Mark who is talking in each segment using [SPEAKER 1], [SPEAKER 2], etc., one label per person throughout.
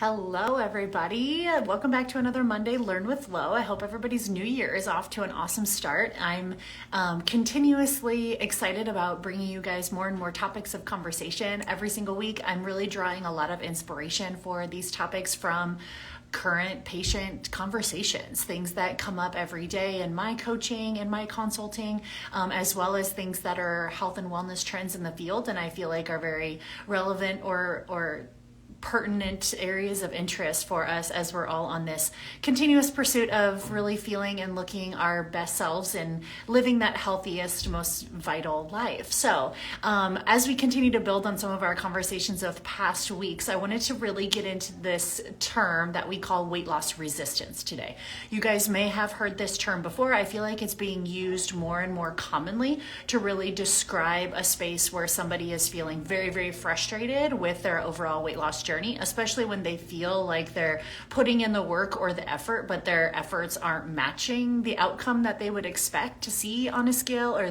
[SPEAKER 1] Hello, everybody. Welcome back to another Monday Learn with Lo. I hope everybody's new year is off to an awesome start. I'm continuously excited about bringing you guys more and more topics of conversation every single week. I'm really drawing a lot of inspiration for these topics from current patient conversations, things that come up every day in my coaching and my consulting, as well as things that are health and wellness trends in the field and I feel like are very relevant or pertinent areas of interest for us as we're all on this continuous pursuit of really feeling and looking our best selves and living that healthiest, most vital life. So as we continue to build on some of our conversations of past weeks, I wanted to really get into this term that we call weight loss resistance today. You guys may have heard this term before. I feel like it's being used more and more commonly to really describe a space where somebody is feeling very, very frustrated with their overall weight loss journey, especially when they feel like they're putting in the work or the effort, but their efforts aren't matching the outcome that they would expect to see on a scale or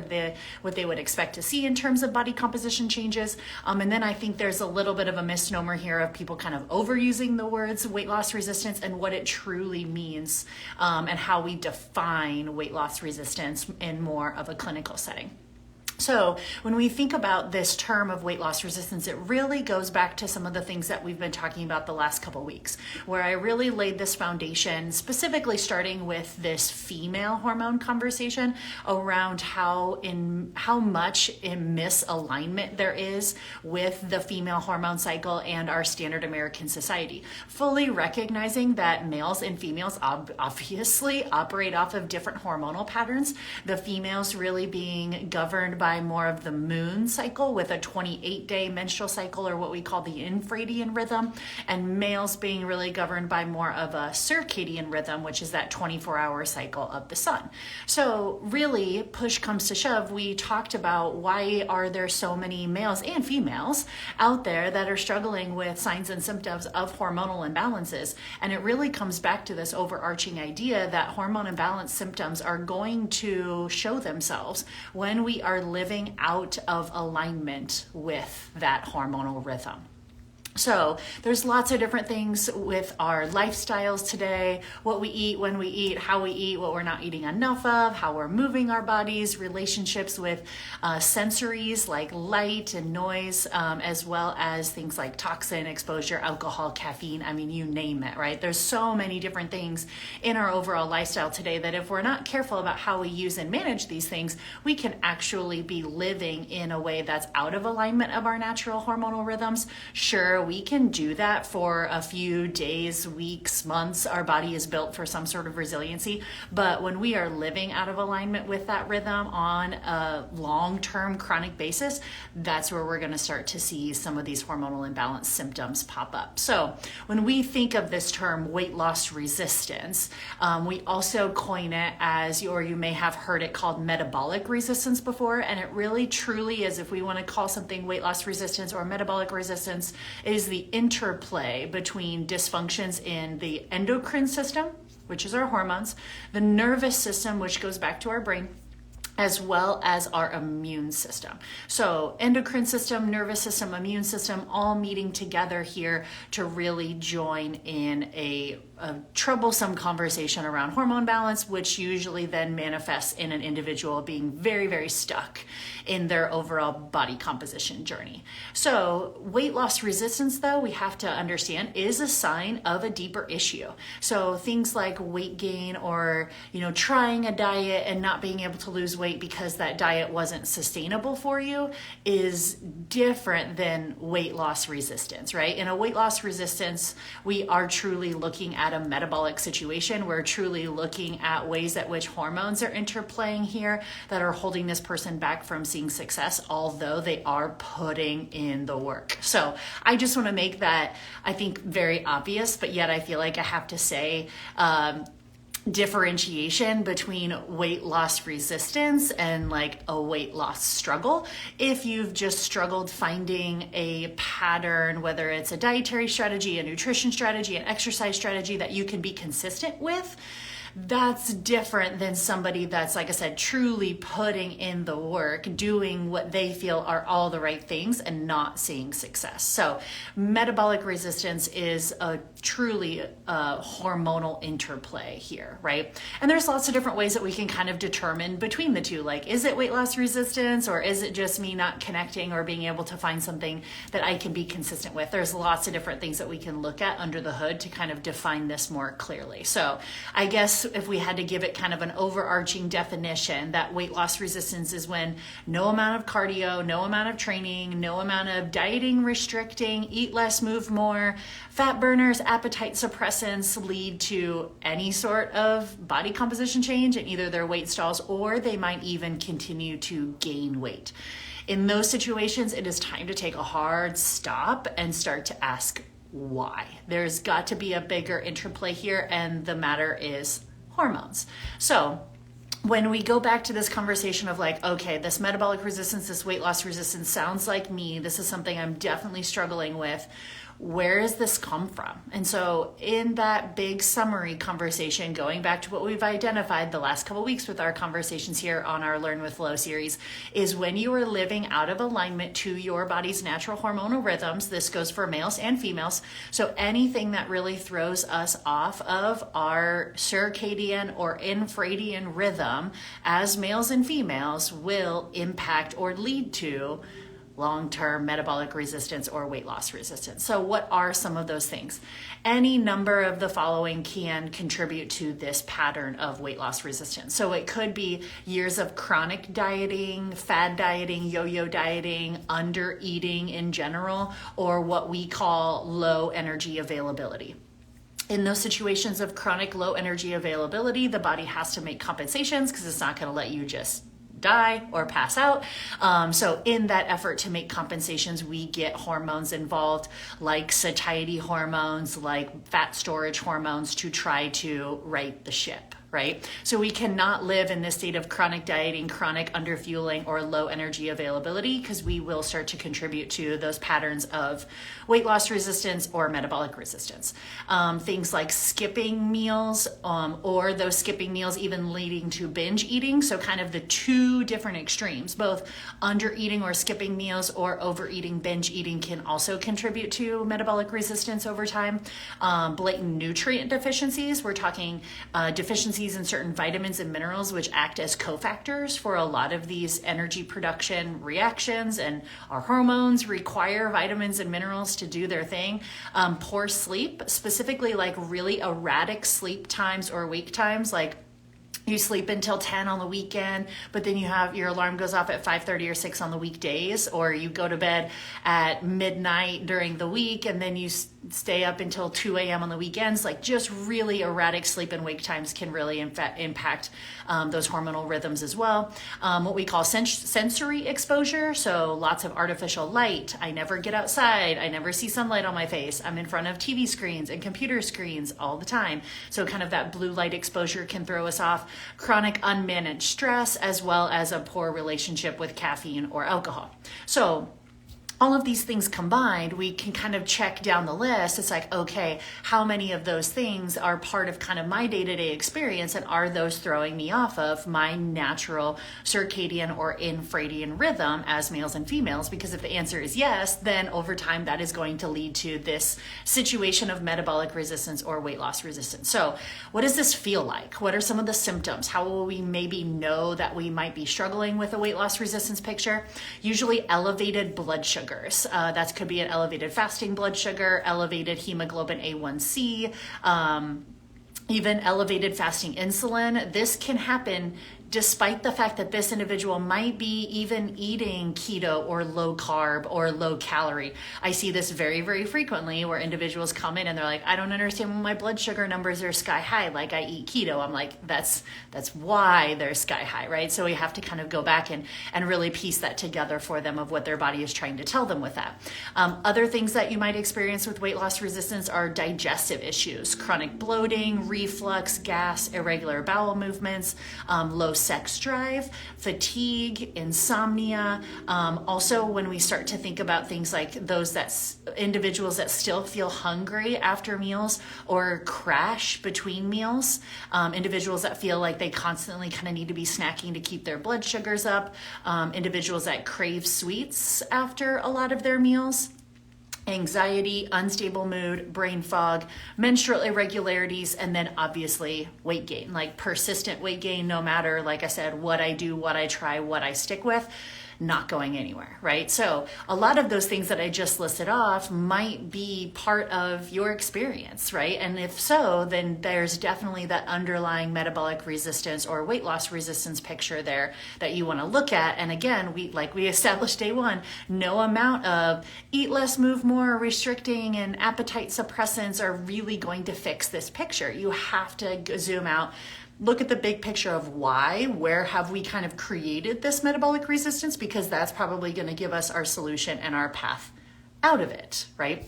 [SPEAKER 1] what they would expect to see in terms of body composition changes. And then I think there's a little bit of a misnomer here of people kind of overusing the words weight loss resistance and what it truly means, and how we define weight loss resistance in more of a clinical setting. So when we think about this term of weight loss resistance, it really goes back to some of the things that we've been talking about the last couple weeks, where I really laid this foundation, specifically starting with this female hormone conversation around how much in misalignment there is with the female hormone cycle and our standard American society. Fully recognizing that males and females obviously operate off of different hormonal patterns, the females really being governed by more of the moon cycle with a 28-day menstrual cycle, or what we call the infradian rhythm, and males being really governed by more of a circadian rhythm, which is that 24-hour cycle of the sun. So really, push comes to shove, we talked about why are there so many males and females out there that are struggling with signs and symptoms of hormonal imbalances, and it really comes back to this overarching idea that hormone imbalance symptoms are going to show themselves when we are living out of alignment with that hormonal rhythm. So there's lots of different things with our lifestyles today, what we eat, when we eat, how we eat, what we're not eating enough of, how we're moving our bodies, relationships with sensories like light and noise, as well as things like toxin exposure, alcohol, caffeine, I mean, you name it, right? There's so many different things in our overall lifestyle today that if we're not careful about how we use and manage these things, we can actually be living in a way that's out of alignment of our natural hormonal rhythms. Sure, we can do that for a few days, weeks, months. Our body is built for some sort of resiliency. But when we are living out of alignment with that rhythm on a long-term chronic basis, that's where we're going to start to see some of these hormonal imbalance symptoms pop up. So when we think of this term weight loss resistance, we also coin it as, or you may have heard it called metabolic resistance before. And it really truly is, if we want to call something weight loss resistance or metabolic resistance, is the interplay between dysfunctions in the endocrine system, which is our hormones, the nervous system, which goes back to our brain, as well as our immune system. So endocrine system, nervous system, immune system, all meeting together here to really join in a troublesome conversation around hormone balance, which usually then manifests in an individual being very, very stuck in their overall body composition journey. So weight loss resistance, though, we have to understand is a sign of a deeper issue. So things like weight gain or, trying a diet and not being able to lose weight because that diet wasn't sustainable for you is different than weight loss resistance, right? In a weight loss resistance, we are truly looking at a metabolic situation. We're truly looking at ways at which hormones are interplaying here that are holding this person back from seeing success, although they are putting in the work. So I just want to make that, I think, very obvious, but yet I feel like I have to say, differentiation between weight loss resistance and like a weight loss struggle. If you've just struggled finding a pattern, whether it's a dietary strategy, a nutrition strategy, an exercise strategy that you can be consistent with, That's different than somebody that's, like I said, truly putting in the work, doing what they feel are all the right things and not seeing success. So metabolic resistance is a truly hormonal interplay here, right? And there's lots of different ways that we can kind of determine between the two. Like, is it weight loss resistance, or is it just me not connecting or being able to find something that I can be consistent with? There's lots of different things that we can look at under the hood to kind of define this more clearly. So I guess if we had to give it kind of an overarching definition, that weight loss resistance is when no amount of cardio, no amount of training, no amount of dieting, restricting, eat less, move more, fat burners, appetite suppressants lead to any sort of body composition change in either their weight stalls, or they might even continue to gain weight. In those situations, it is time to take a hard stop and start to ask why. There's got to be a bigger interplay here, and the matter is hormones. So when we go back to this conversation of like, okay, this metabolic resistance, this weight loss resistance sounds like me, this is something I'm definitely struggling with, where does this come from? And so in that big summary conversation, going back to what we've identified the last couple of weeks with our conversations here on our Learn with Lo series, is when you are living out of alignment to your body's natural hormonal rhythms. This goes for males and females. So anything that really throws us off of our circadian or infradian rhythm as males and females will impact or lead to long-term metabolic resistance or weight loss resistance. So what are some of those things? Any number of the following can contribute to this pattern of weight loss resistance. So it could be years of chronic dieting, fad dieting, yo-yo dieting, under eating in general, or what we call low energy availability. In those situations of chronic low energy availability, the body has to make compensations because it's not going to let you just die or pass out. So in that effort to make compensations, we get hormones involved, like satiety hormones, like fat storage hormones, to try to right the ship. Right? So we cannot live in this state of chronic dieting, chronic underfueling, or low energy availability, because we will start to contribute to those patterns of weight loss resistance or metabolic resistance. Things like skipping meals, or those skipping meals even leading to binge eating. So kind of the two different extremes, both under eating or skipping meals or overeating, binge eating, can also contribute to metabolic resistance over time. Blatant nutrient deficiencies. We're talking deficiencies in certain vitamins and minerals, which act as cofactors for a lot of these energy production reactions, and our hormones require vitamins and minerals to do their thing. Poor sleep, specifically like really erratic sleep times or wake times, like you sleep until 10 on the weekend, but then you have your alarm goes off at 5:30 or 6 on the weekdays, or you go to bed at midnight during the week and then you stay up until 2 a.m. on the weekends. Like, just really erratic sleep and wake times can really impact those hormonal rhythms as well. What we call sensory exposure. So lots of artificial light. I never get outside. I never see sunlight on my face. I'm in front of TV screens and computer screens all the time. So kind of that blue light exposure can throw us off. Chronic unmanaged stress, as well as a poor relationship with caffeine or alcohol. So all of these things combined, we can kind of check down the list. It's like, okay, how many of those things are part of kind of my day-to-day experience, and are those throwing me off of my natural circadian or infradian rhythm as males and females? Because if the answer is yes, then over time that is going to lead to this situation of metabolic resistance or weight loss resistance. So what does this feel like? What are some of the symptoms? How will we maybe know that we might be struggling with a weight loss resistance picture? Usually elevated blood sugar. That could be an elevated fasting blood sugar, elevated hemoglobin A1C, even elevated fasting insulin. This can happen despite the fact that this individual might be even eating keto or low carb or low calorie. I see this very, very frequently where individuals come in and they're like, I don't understand why my blood sugar numbers are sky high, like I eat keto. I'm like, that's why they're sky high, right? So we have to kind of go back and really piece that together for them of what their body is trying to tell them with that. Other things that you might experience with weight loss resistance are digestive issues, chronic bloating, reflux, gas, irregular bowel movements, low sex drive, fatigue, insomnia. Also, when we start to think about things like individuals that still feel hungry after meals or crash between meals, individuals that feel like they constantly kind of need to be snacking to keep their blood sugars up, individuals that crave sweets after a lot of their meals, anxiety, unstable mood, brain fog, menstrual irregularities, and then obviously weight gain, like persistent weight gain, no matter, like I said, what I do, what I try, what I stick with, not going anywhere, right? So a lot of those things that I just listed off might be part of your experience, right? And if so, then there's definitely that underlying metabolic resistance or weight loss resistance picture there that you want to look at. And again, we established day one, no amount of eat less, move more, restricting, and appetite suppressants are really going to fix this picture. You have to zoom out, look at the big picture of where have we kind of created this metabolic resistance, because that's probably going to give us our solution and our path out of it, right?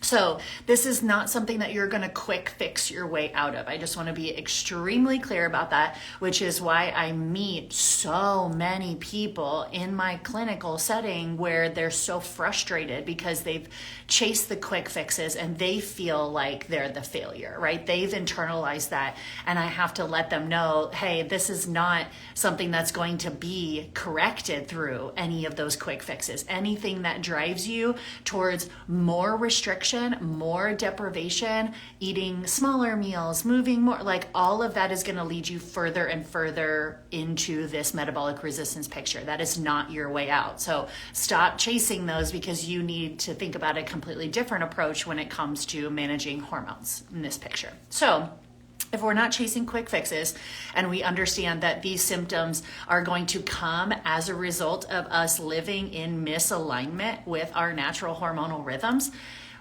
[SPEAKER 1] So this is not something that you're going to quick fix your way out of. I just want to be extremely clear about that, which is why I meet so many people in my clinical setting where they're so frustrated because they've chased the quick fixes and they feel like they're the failure, right? They've internalized that, and I have to let them know, hey, this is not something that's going to be corrected through any of those quick fixes. Anything that drives you towards more restriction, more deprivation, eating smaller meals, moving more, like all of that is going to lead you further and further into this metabolic resistance picture. That is not your way out. So stop chasing those, because you need to think about a completely different approach when it comes to managing hormones in this picture. So if we're not chasing quick fixes and we understand that these symptoms are going to come as a result of us living in misalignment with our natural hormonal rhythms,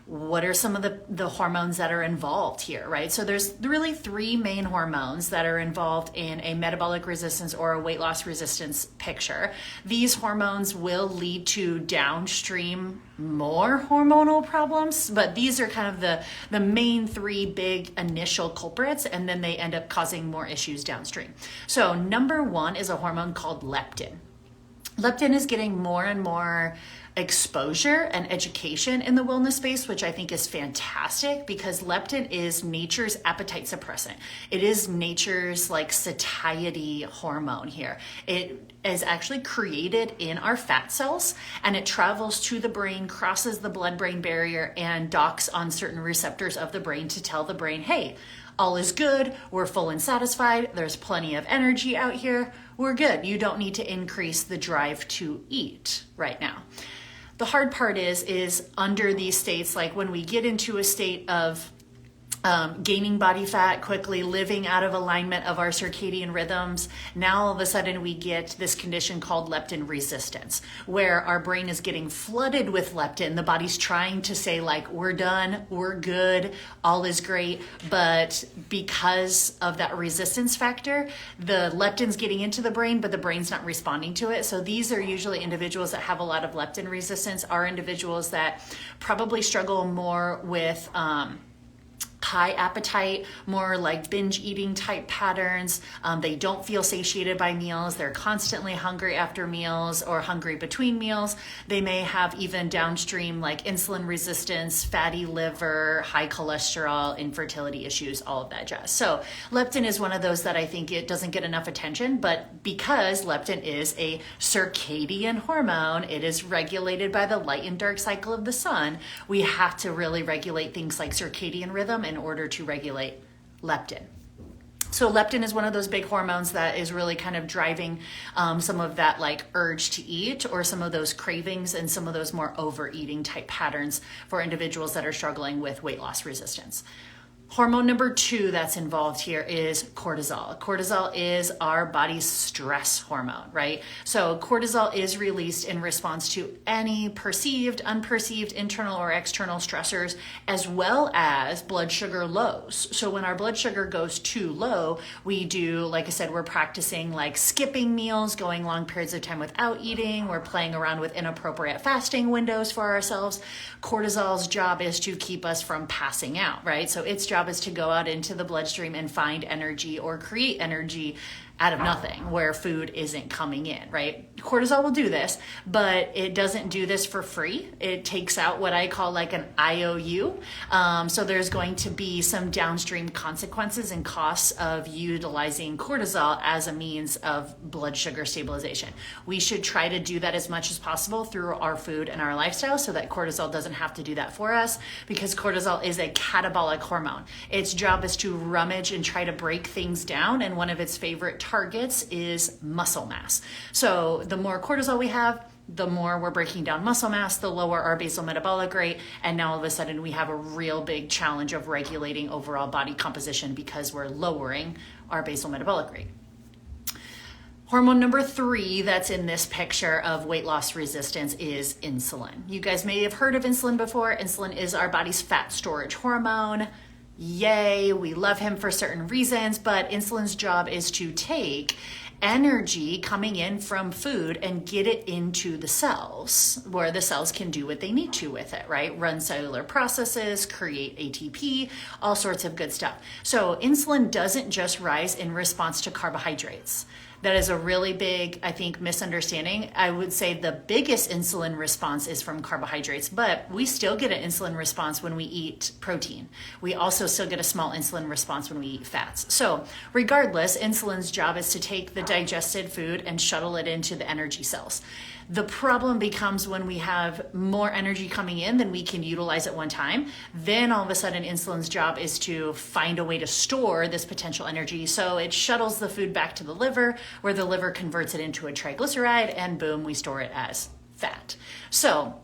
[SPEAKER 1] what are some of the hormones that are involved here, right? So there's really three main hormones that are involved in a metabolic resistance or a weight loss resistance picture. These hormones will lead to downstream more hormonal problems, but these are kind of the main three big initial culprits, and then they end up causing more issues downstream. So number one is a hormone called leptin. Leptin is getting more and more exposure and education in the wellness space, which I think is fantastic, because leptin is nature's appetite suppressant. It is nature's like satiety hormone here. It is actually created in our fat cells, and it travels to the brain, crosses the blood-brain barrier, and docks on certain receptors of the brain to tell the brain, hey, all is good, we're full and satisfied, there's plenty of energy out here, we're good. You don't need to increase the drive to eat right now. The hard part is under these states, like when we get into a state of gaining body fat quickly, living out of alignment of our circadian rhythms, now all of a sudden we get this condition called leptin resistance, where our brain is getting flooded with leptin. The body's trying to say like, we're done, we're good, all is great. But because of that resistance factor, the leptin's getting into the brain, but the brain's not responding to it. So these are usually individuals that have a lot of leptin resistance, are individuals that probably struggle more with high appetite, more like binge eating type patterns. They don't feel satiated by meals. They're constantly hungry after meals or hungry between meals. They may have even downstream like insulin resistance, fatty liver, high cholesterol, infertility issues, all of that jazz. So leptin is one of those that I think it doesn't get enough attention, but because leptin is a circadian hormone, it is regulated by the light and dark cycle of the sun, we have to really regulate things like circadian rhythm in order to regulate leptin. So leptin is one of those big hormones that is really kind of driving some of that like urge to eat, or some of those cravings and some of those more overeating type patterns for individuals that are struggling with weight loss resistance. Hormone number two that's involved here is cortisol. Cortisol is our body's stress hormone, right? So cortisol is released in response to any perceived, unperceived, internal or external stressors, as well as blood sugar lows. So when our blood sugar goes too low, we do, like I said, we're practicing like skipping meals, going long periods of time without eating. We're playing around with inappropriate fasting windows for ourselves. Cortisol's job is to keep us from passing out, right? So its job is to go out into the bloodstream and find energy or create energy out of nothing where food isn't coming in, right? Cortisol will do this, but it doesn't do this for free. It takes out what I call like an IOU. So there's going to be some downstream consequences and costs of utilizing cortisol as a means of blood sugar stabilization. We should try to do that as much as possible through our food and our lifestyle so that cortisol doesn't have to do that for us, because cortisol is a catabolic hormone. Its job is to rummage and try to break things down, and one of its favorite targets is muscle mass. So the more cortisol we have, the more we're breaking down muscle mass, the lower our basal metabolic rate, and now all of a sudden we have a real big challenge of regulating overall body composition because we're lowering our basal metabolic rate. Hormone number 3 that's in this picture of weight loss resistance is insulin. You guys may have heard of insulin before. Insulin is our body's fat storage hormone. Yay, we love him for certain reasons, but insulin's job is to take energy coming in from food and get it into the cells where the cells can do what they need to with it, right? Run cellular processes, create ATP, all sorts of good stuff. So insulin doesn't just rise in response to carbohydrates. That is a really big, I think, misunderstanding. I would say the biggest insulin response is from carbohydrates, but we still get an insulin response when we eat protein. We also still get a small insulin response when we eat fats. So regardless, insulin's job is to take the digested food and shuttle it into the energy cells. The problem becomes when we have more energy coming in than we can utilize at one time. Then all of a sudden, insulin's job is to find a way to store this potential energy. So it shuttles the food back to the liver, where the liver converts it into a triglyceride, and boom, we store it as fat. So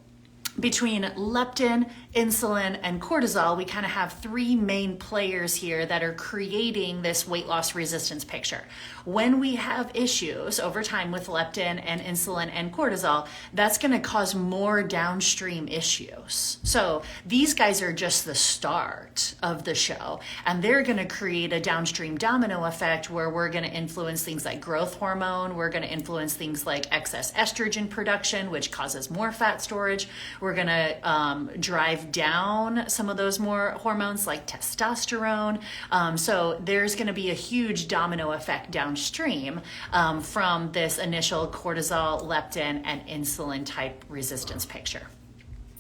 [SPEAKER 1] between leptin, insulin, and cortisol, we kind of have 3 main players here that are creating this weight loss resistance picture. When we have issues over time with leptin and insulin and cortisol, that's going to cause more downstream issues. So these guys are just the start of the show, and they're going to create a downstream domino effect where we're going to influence things like growth hormone, we're going to influence things like excess estrogen production, which causes more fat storage. We're going to drive down some of those more hormones like testosterone. So there's going to be a huge domino effect downstream from this initial cortisol, leptin, and insulin type resistance picture.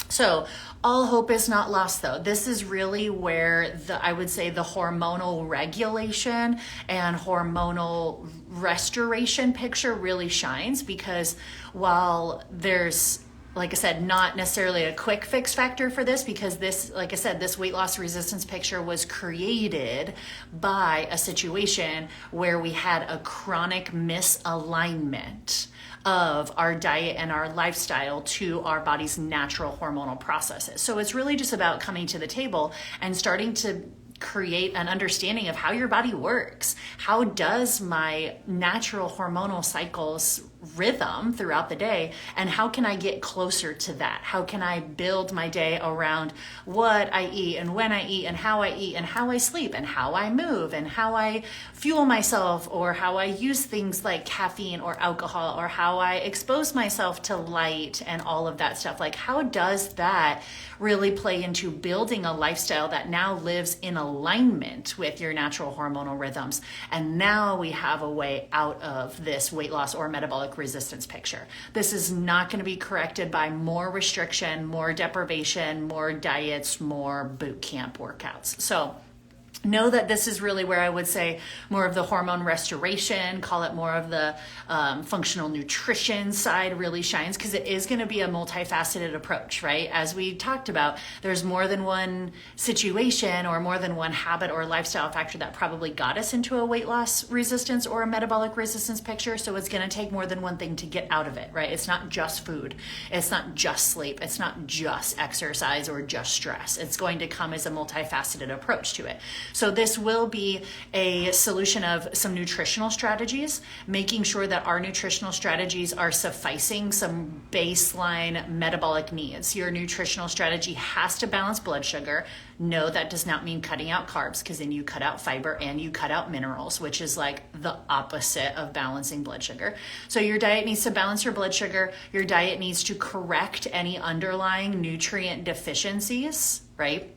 [SPEAKER 1] So all hope is not lost, though. This is really where I would say the hormonal regulation and hormonal restoration picture really shines, because while there's, like I said, not necessarily a quick fix factor for this, because this, like I said, this weight loss resistance picture was created by a situation where we had a chronic misalignment of our diet and our lifestyle to our body's natural hormonal processes. So it's really just about coming to the table and starting to create an understanding of how your body works. How does my natural hormonal cycles rhythm throughout the day, and how can I get closer to that? How can I build my day around what I eat and when I eat and how I eat and how I sleep and how I move and how I fuel myself, or how I use things like caffeine or alcohol, or how I expose myself to light and all of that stuff. Like, how does that really play into building a lifestyle that now lives in alignment with your natural hormonal rhythms? And now we have a way out of this weight loss or metabolic resistance picture. This is not going to be corrected by more restriction, more deprivation, more diets, more boot camp workouts. So know that this is really where I would say more of the hormone restoration, call it more of the functional nutrition side really shines, because it is going to be a multifaceted approach, right? As we talked about, there's more than one situation or more than one habit or lifestyle factor that probably got us into a weight loss resistance or a metabolic resistance picture. So it's going to take more than one thing to get out of it, right? It's not just food. It's not just sleep. It's not just exercise or just stress. It's going to come as a multifaceted approach to it. So this will be a solution of some nutritional strategies, making sure that our nutritional strategies are sufficing some baseline metabolic needs. Your nutritional strategy has to balance blood sugar. No, that does not mean cutting out carbs, because then you cut out fiber and you cut out minerals, which is like the opposite of balancing blood sugar. So your diet needs to balance your blood sugar. Your diet needs to correct any underlying nutrient deficiencies, right?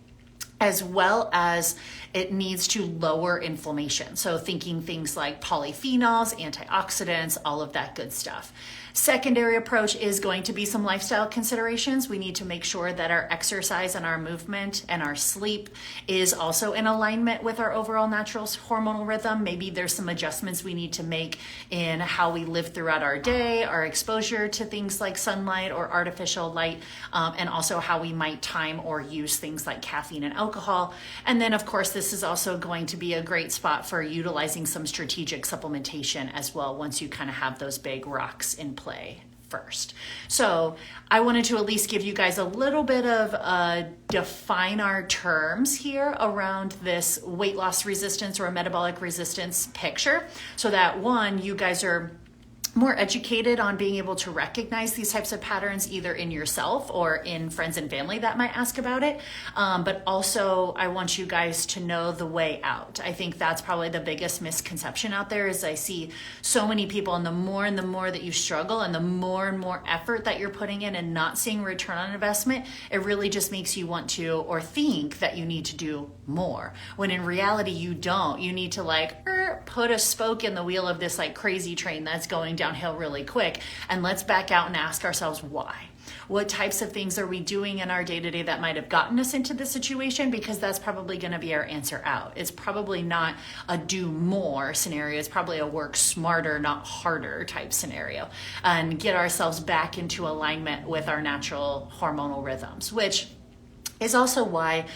[SPEAKER 1] as well as it needs to lower inflammation. So thinking things like polyphenols, antioxidants, all of that good stuff. Secondary approach is going to be some lifestyle considerations. We need to make sure that our exercise and our movement and our sleep is also in alignment with our overall natural hormonal rhythm. Maybe there's some adjustments we need to make in how we live throughout our day, our exposure to things like sunlight or artificial light, and also how we might time or use things like caffeine and alcohol. And then, of course, this is also going to be a great spot for utilizing some strategic supplementation as well once you kind of have those big rocks in play first. So I wanted to at least give you guys a little bit of define our terms here around this weight loss resistance or metabolic resistance picture, so that one, you guys are more educated on being able to recognize these types of patterns either in yourself or in friends and family that might ask about it. But also I want you guys to know the way out. I think that's probably the biggest misconception out there is I see so many people, and the more that you struggle and the more and more effort that you're putting in and not seeing return on investment, it really just makes you want to or think that you need to do more, when in reality you don't. You need to put a spoke in the wheel of this crazy train that's going downhill really quick, and let's back out and ask ourselves why. What types of things are we doing in our day-to-day that might have gotten us into this situation? Because that's probably going to be our answer out. It's probably not a do more scenario. It's probably a work smarter, not harder type scenario, and get ourselves back into alignment with our natural hormonal rhythms, which is also why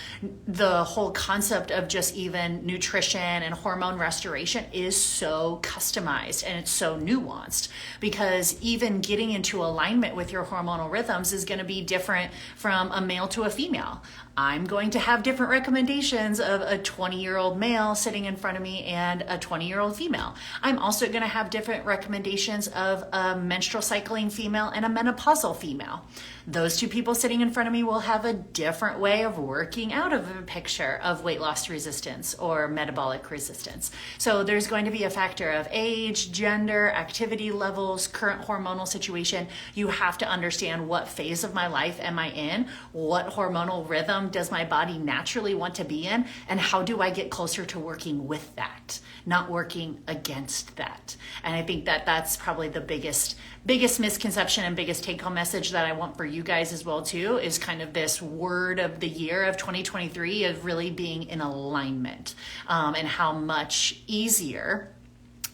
[SPEAKER 1] the whole concept of just even nutrition and hormone restoration is so customized and it's so nuanced, because even getting into alignment with your hormonal rhythms is going to be different from a male to a female. I'm going to have different recommendations of a 20-year-old male sitting in front of me and a 20-year-old female. I'm also going to have different recommendations of a menstrual cycling female and a menopausal female. Those two people sitting in front of me will have a different way of working out of a picture of weight loss resistance or metabolic resistance. So there's going to be a factor of age, gender, activity levels, current hormonal situation. You have to understand what phase of my life am I in, what hormonal rhythm does my body naturally want to be in, and how do I get closer to working with that, not working against that. And I think that that's probably the biggest misconception and biggest take-home message that I want for you guys as well too, is kind of this word of the year of 2023 of really being in alignment, and how much easier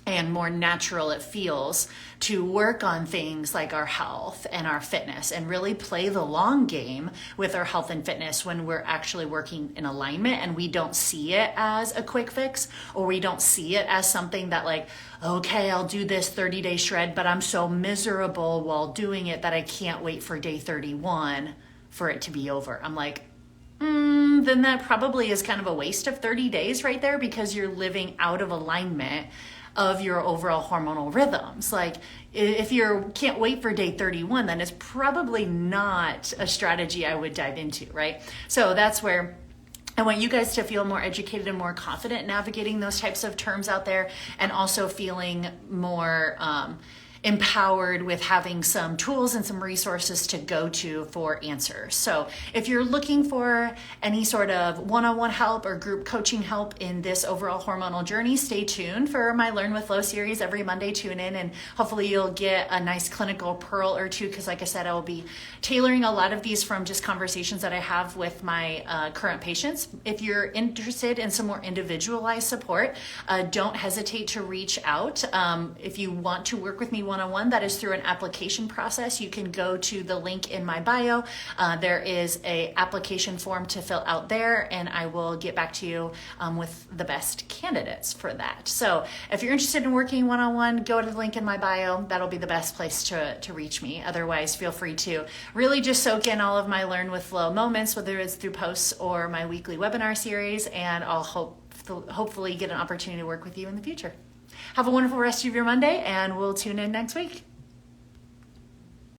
[SPEAKER 1] and more natural it feels to work on things like our health and our fitness and really play the long game with our health and fitness when we're actually working in alignment and we don't see it as a quick fix, or we don't see it as something that okay, I'll do this 30-day shred, but I'm so miserable while doing it that I can't wait for day 31 for it to be over. I'm then that probably is kind of a waste of 30 days right there, because you're living out of alignment of your overall hormonal rhythms. If you can't wait for day 31, then it's probably not a strategy I would dive into, right? So that's where I want you guys to feel more educated and more confident navigating those types of terms out there, and also feeling more empowered with having some tools and some resources to go to for answers. So if you're looking for any sort of one-on-one help or group coaching help in this overall hormonal journey, stay tuned for my Learn with Lo series every Monday. Tune in, and hopefully you'll get a nice clinical pearl or two, because like I said, I will be tailoring a lot of these from just conversations that I have with my current patients. If you're interested in some more individualized support, don't hesitate to reach out. If you want to work with me one-on-one, that is through an application process. You can go to the link in my bio. There is a application form to fill out there, and I will get back to you with the best candidates for that. So if you're interested in working one-on-one, go to the link in my bio. That'll be the best place to reach me. Otherwise, feel free to really just soak in all of my Learn with Lo moments, whether it's through posts or my weekly webinar series, and I'll hopefully get an opportunity to work with you in the future. Have a wonderful rest of your Monday, and we'll tune in next week.